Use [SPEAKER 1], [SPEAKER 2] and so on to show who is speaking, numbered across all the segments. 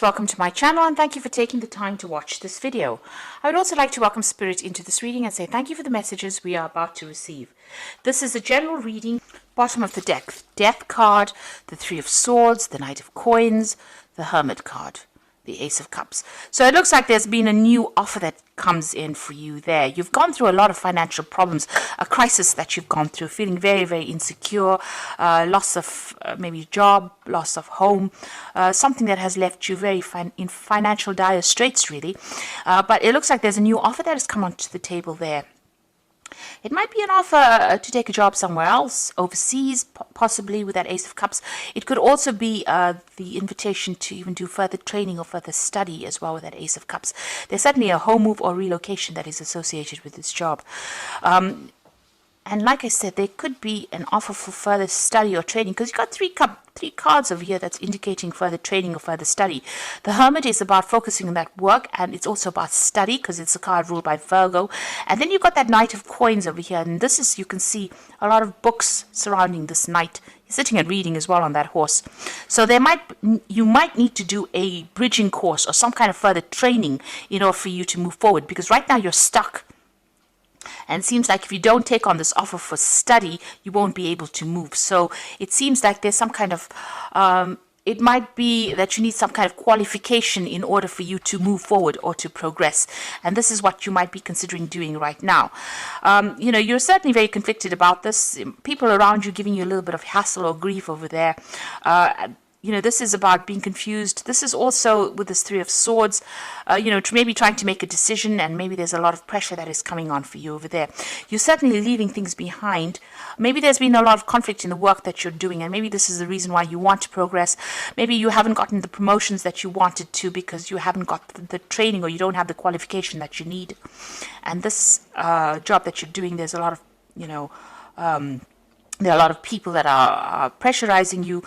[SPEAKER 1] Welcome to my channel and thank you for taking the time to watch this video. I would also like to welcome Spirit into this reading and say thank you for the messages we are about to receive. This is a general reading. Bottom of the deck, Death card, the Three of Swords, the Knight of Coins, the Hermit card, the Ace of Cups. So it looks like there's been a new offer that comes in for you there. You've gone through a lot of financial problems, a crisis that you've gone through, feeling very, very insecure, loss of maybe job, loss of home, something that has left you very in financial dire straits, really. But it looks like there's a new offer that has come onto the table there. It might be an offer to take a job somewhere else, overseas, possibly with that Ace of Cups. It could also be the invitation to even do further training or further study as well with that Ace of Cups. There's certainly a home move or relocation that is associated with this job. And like I said, there could be an offer for further study or training because you've got three cards over here that's indicating further training or further study. The Hermit is about focusing on that work, and it's also about study because it's a card ruled by Virgo. And then you've got that Knight of Coins over here, and this is, you can see a lot of books surrounding this knight. He's sitting and reading as well on that horse. So you might need to do a bridging course or some kind of further training in order for you to move forward, because right now you're stuck. And it seems like if you don't take on this offer for study, you won't be able to move. So it seems like there's some kind of, it might be that you need some kind of qualification in order for you to move forward or to progress. And this is what you might be considering doing right now. You're certainly very conflicted about this. People around you giving you a little bit of hassle or grief over there. This is about being confused. This is also with this Three of Swords, maybe trying to make a decision, and maybe there's a lot of pressure that is coming on for you over there. You're certainly leaving things behind. Maybe there's been a lot of conflict in the work that you're doing, and maybe this is the reason why you want to progress. Maybe you haven't gotten the promotions that you wanted to because you haven't got the training, or you don't have the qualification that you need. And this job that you're doing, there's a lot of, there are a lot of people that are pressurizing you.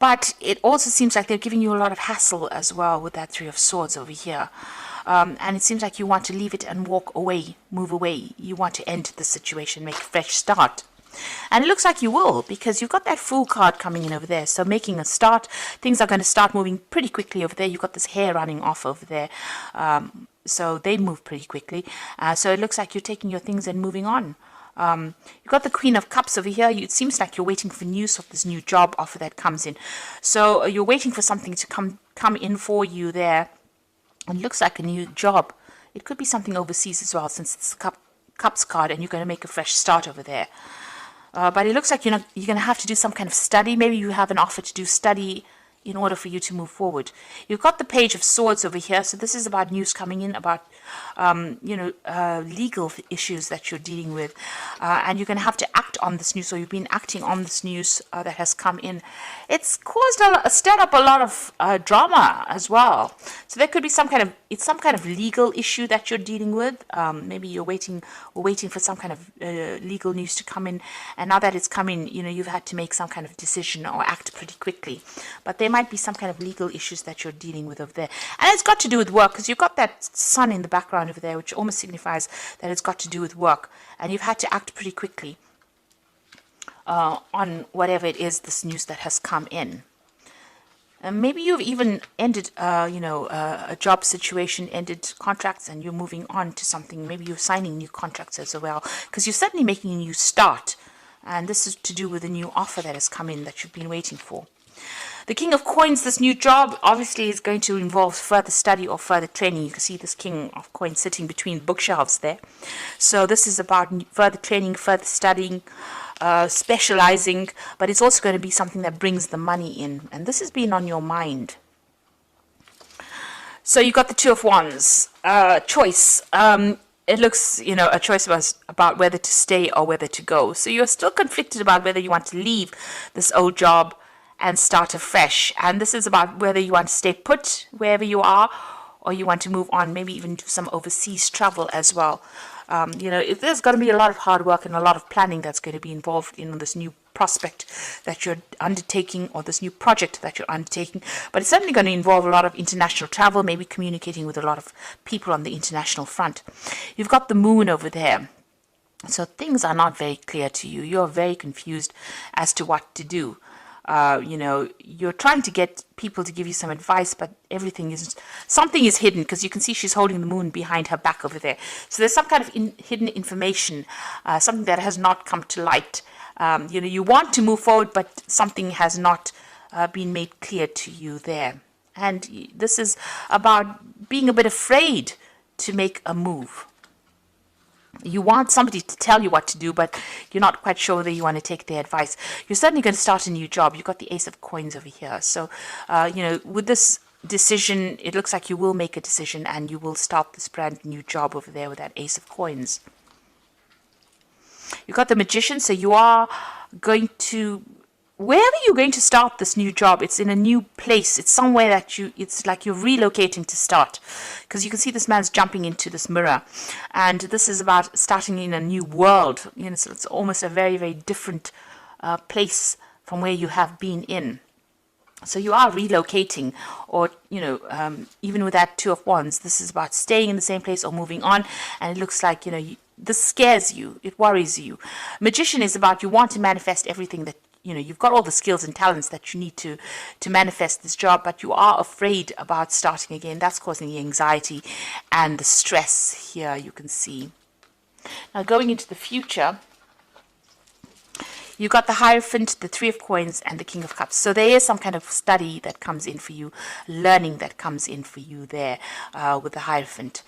[SPEAKER 1] But it also seems like they're giving you a lot of hassle as well with that Three of Swords over here. And it seems like you want to leave it and walk away, move away. You want to end the situation, make a fresh start. And it looks like you will, because you've got that Fool card coming in over there. So making a start, things are going to start moving pretty quickly over there. You've got this hair running off over there. So they move pretty quickly. So it looks like you're taking your things and moving on. You've got the Queen of Cups over here. It seems like you're waiting for news of this new job offer that comes in. So you're waiting for something to come in for you there. And it looks like a new job. It could be something overseas as well, since it's the Cups card and you're going to make a fresh start over there. But it looks like you're going to have to do some kind of study. Maybe you have an offer to do study in order for you to move forward. You've got the Page of Swords over here. So this is about news coming in about, legal issues that you're dealing with. And you're going to have to act on this news. So you've been acting on this news that has come in. It's caused stirred up a lot of drama as well. So there could be some kind of legal issue that you're dealing with. Maybe you're waiting for some kind of legal news to come in. And now that it's come in, you've had to make some kind of decision or act pretty quickly. But there might be some kind of legal issues that you're dealing with over there. And it's got to do with work, because you've got that sun in the background over there, which almost signifies that it's got to do with work. And you've had to act pretty quickly on whatever it is, this news that has come in. And maybe you've even ended, a job situation, ended contracts, and you're moving on to something. Maybe you're signing new contracts as well, because you're certainly making a new start. And this is to do with a new offer that has come in that you've been waiting for. The King of Coins, this new job, obviously is going to involve further study or further training. You can see this King of Coins sitting between bookshelves there. So this is about further training, further studying, specializing, but it's also going to be something that brings the money in. And this has been on your mind. So you've got the Two of Wands. Choice. It looks, a choice about whether to stay or whether to go. So you're still conflicted about whether you want to leave this old job and start afresh. And this is about whether you want to stay put wherever you are, or you want to move on, maybe even do some overseas travel as well. There's going to be a lot of hard work and a lot of planning that's going to be involved in this new prospect that you're undertaking, or this new project that you're undertaking. But it's certainly going to involve a lot of international travel, maybe communicating with a lot of people on the international front. You've got the Moon over there. So things are not very clear to you. You're very confused as to what to do. You know, you're trying to get people to give you some advice, but something is hidden, because you can see she's holding the moon behind her back over there. So there's some kind of hidden information, something that has not come to light. You know, you want to move forward, but something has not been made clear to you there. And this is about being a bit afraid to make a move. You want somebody to tell you what to do, but you're not quite sure whether you want to take their advice. You're certainly going to start a new job. You've got the Ace of Coins over here. So, you know, with this decision, it looks like you will make a decision and you will start this brand new job over there with that Ace of Coins. You've got the Magician, so you are going to... Wherever you're going to start this new job, it's in a new place. It's somewhere that it's like you're relocating to start. Because you can see this man's jumping into this mirror. And this is about starting in a new world. You know, so it's almost a very, very different place from where you have been in. So you are relocating, or, you know, even with that Two of Wands, this is about staying in the same place or moving on. And it looks like, you know, this scares you. It worries you. Magician is about you want to manifest everything that, you know, you've got all the skills and talents that you need to manifest this job, but you are afraid about starting again. That's causing the anxiety and the stress here, you can see. Now, going into the future, you've got the Hierophant, the Three of Coins, and the King of Cups. So there is some kind of study that comes in for you, learning that comes in for you there with the Hierophant.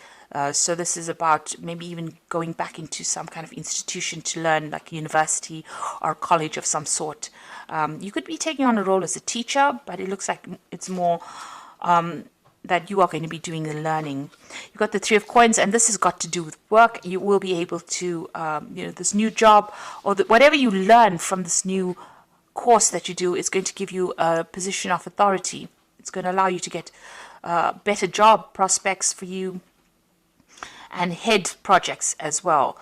[SPEAKER 1] So this is about maybe even going back into some kind of institution to learn, like a university or college of some sort. You could be taking on a role as a teacher, but it looks like it's more that you are going to be doing the learning. You've got the Three of Coins, and this has got to do with work. You will be able to, you know, this new job or whatever you learn from this new course that you do is going to give you a position of authority. It's going to allow you to get better job prospects for you, and head projects as well,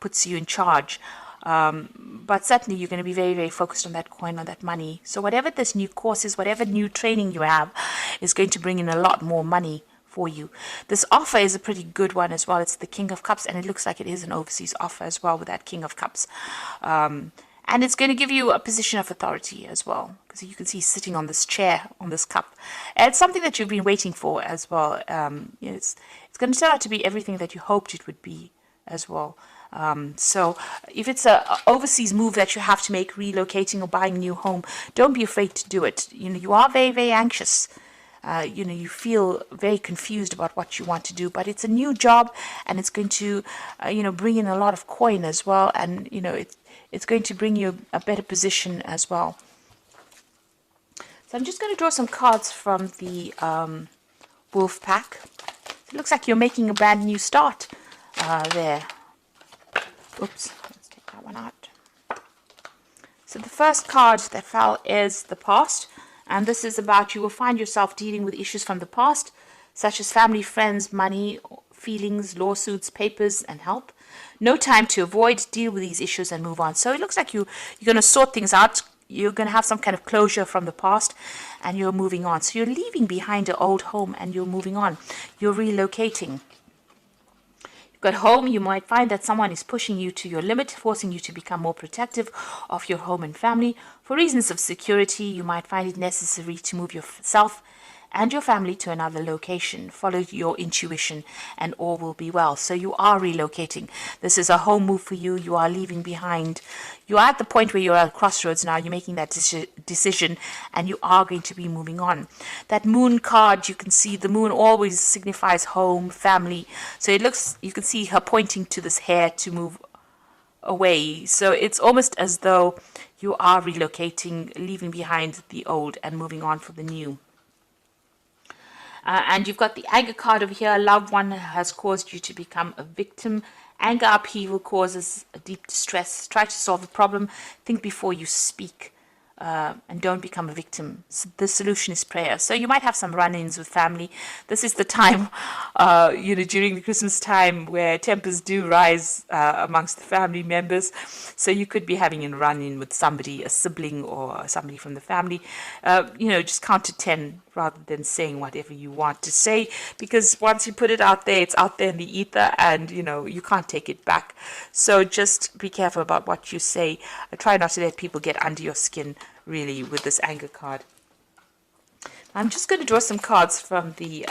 [SPEAKER 1] puts you in charge. But certainly you're going to be very, very focused on that coin, on that money. So whatever this new course is, whatever new training you have, is going to bring in a lot more money for you. This offer is a pretty good one as well. It's the King of Cups, and it looks like it is an overseas offer as well with that King of Cups. And it's going to give you a position of authority as well, because you can see he's sitting on this chair, on this cup. And it's something that you've been waiting for as well. You know, it's going to turn out to be everything that you hoped it would be as well. So if it's an overseas move that you have to make, relocating or buying a new home, don't be afraid to do it. You know, you are very, very anxious. You know, you feel very confused about what you want to do, but it's a new job, and it's going to, you know, bring in a lot of coin as well. And, you know, it's going to bring you a better position as well. So I'm just going to draw some cards from the Wolf Pack. It looks like you're making a brand new start there. Oops, let's take that one out. So the first card that fell is the past. And this is about you will find yourself dealing with issues from the past, such as family, friends, money, feelings, lawsuits, papers, and help. No time to avoid, deal with these issues and move on. So it looks like you're going to sort things out. You're going to have some kind of closure from the past, and you're moving on. So you're leaving behind an old home and you're moving on. You're relocating. At home, you might find that someone is pushing you to your limit, forcing you to become more protective of your home and family. For reasons of security, you might find it necessary to move yourself and your family to another location. Follow your intuition and all will be well. So you are relocating. This is a home move for you. You are leaving behind. You are at the point where you're at a crossroads now. You're making that decision, and you are going to be moving on. That moon card, you can see the moon always signifies home, family. So it looks, you can see her pointing to this hair to move away. So it's almost as though you are relocating, leaving behind the old and moving on for the new. And you've got the anger card over here. A loved one has caused you to become a victim. Anger, upheaval causes a deep distress. Try to solve the problem. Think before you speak. And don't become a victim. So the solution is prayer. So you might have some run-ins with family. This is the time, you know, during the Christmas time where tempers do rise amongst the family members. So you could be having a run-in with somebody, a sibling or somebody from the family. You know, just count to 10 rather than saying whatever you want to say, because once you put it out there, it's out there in the ether, and you know you can't take it back. So just be careful about what you say. Try not to let people get under your skin really, with this anger card. I'm just going to draw some cards from the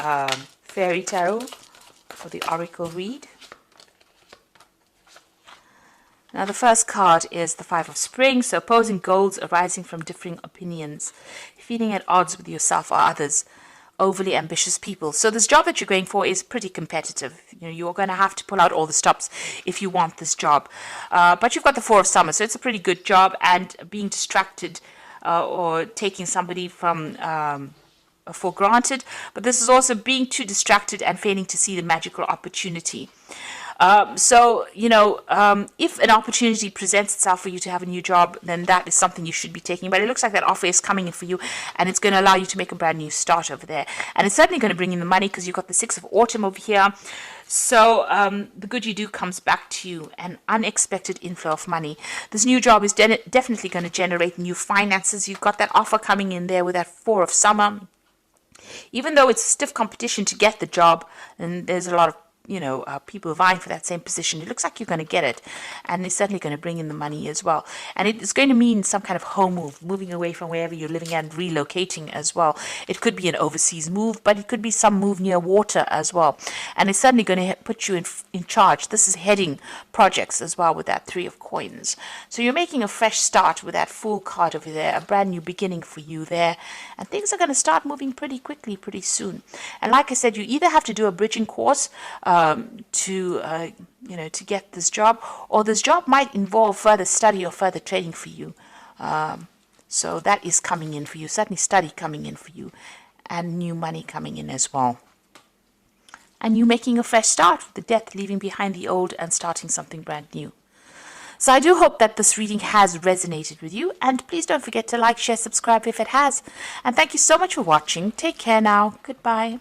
[SPEAKER 1] Fairy Tarot or the Oracle read. Now the first card is the Five of Spring, so opposing goals arising from differing opinions, feeling at odds with yourself or others, overly ambitious people. So this job that you're going for is pretty competitive. You know, you're going to have to pull out all the stops if you want this job. But you've got the Four of Summer, so it's a pretty good job, and being distracted or taking somebody from for granted. But this is also being too distracted and failing to see the magical opportunity. So, you know, if an opportunity presents itself for you to have a new job, then that is something you should be taking. But it looks like that offer is coming in for you, and it's going to allow you to make a brand new start over there. And it's certainly going to bring in the money, because you've got the Six of Autumn over here. So the good you do comes back to you, an unexpected inflow of money. This new job is definitely going to generate new finances. You've got that offer coming in there with that Four of Summer. Even though it's stiff competition to get the job, and there's a lot of people vying for that same position, it looks like you're going to get it, and it's certainly going to bring in the money as well. And it's going to mean some kind of home move, moving away from wherever you're living and relocating as well. It could be an overseas move, but it could be some move near water as well. And it's certainly going to put you in charge. This is heading projects as well with that Three of Coins. So you're making a fresh start with that Fool card over there, a brand new beginning for you there. And things are going to start moving pretty quickly, pretty soon. And like I said, you either have to do a bridging course to get this job, or this job might involve further study or further training for you. So that is coming in for you, certainly study coming in for you, and new money coming in as well. And you making a fresh start with the Death, leaving behind the old and starting something brand new. So I do hope that this reading has resonated with you, and please don't forget to like, share, subscribe if it has. And thank you so much for watching. Take care now. Goodbye.